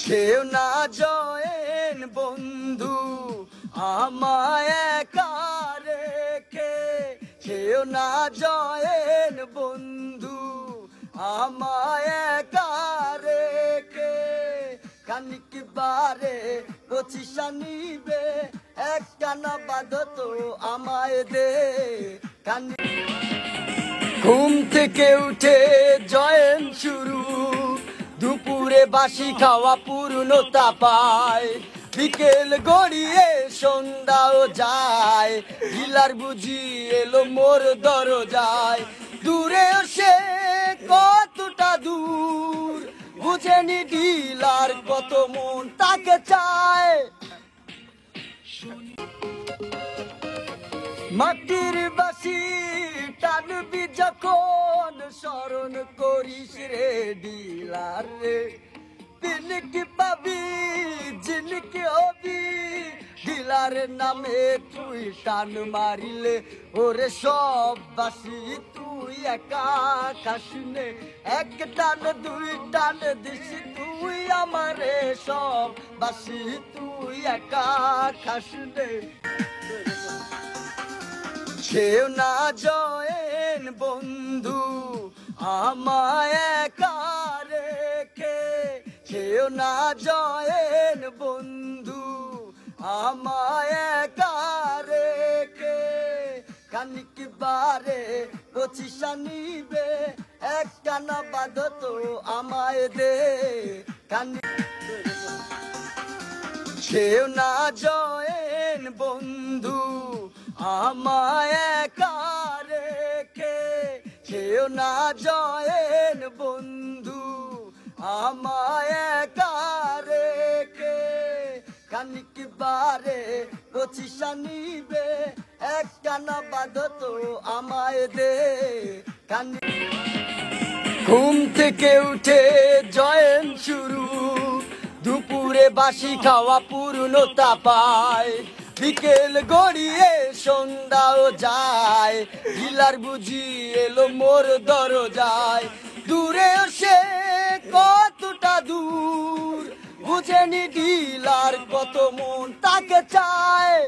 কেউ না জয়েন বন্ধু আমায় একা রেখে, কেউ না জয়েন বন্ধু আমায় একা রেখে। খানিক বারে পচিশা নিবে একখানা বাঁধত আমায় দে। ঘুম থেকে উঠে জয়েন শুরু, দুপুরে বাসি খাওয়া পূর্ণতা পায়, বিকেল গড়িয়ে সন্ধ্যাও যায়, ঢিলার বুঝি এলো মোর দরজায়। দূরে সে কতটা দূর বুঝেনি ঢিলার কত মন তাকে চায়। মাটির বাসি টানবি যখন স্মরণ করিস রে ঢিলার রে, দিনকি পাবি জিনকি হবি ঢিলার নামে তুই টান মারিলে। ওরে সব বাসি তুই একা খাসনে, এক টান দুই টান দিস তুই আমারে, সব বাসি তুই একা খাসনে। কেউ না জয়েন বন্ধু আমায় একা রেখে, কেউ না জয়েন বন্ধু আমায় একা রেখে। খানিক বারে পচিশা নিবে একখানা বাঁধত আমায় দে। কেউ না জয়েন বন্ধু আমায় একা রেখে, কেউ না জয়েন বন্ধু আমায় একা রেখে। খানিক বারে পচিশা নিবে একখানা বাঁধত আমায় দে। ঘুম থেকে উঠে জয়েন শুরু, দুপুরে বাসি খাওয়া পূর্ণতা পায়, বিকেল গড়িয়ে সন্ধ্যাও যায়, ঢিলার বুঝি এলো মোর দরজায়। দূরে সে কতটা দূর বুঝেনি ঢিলার কত মন তাকে চায়।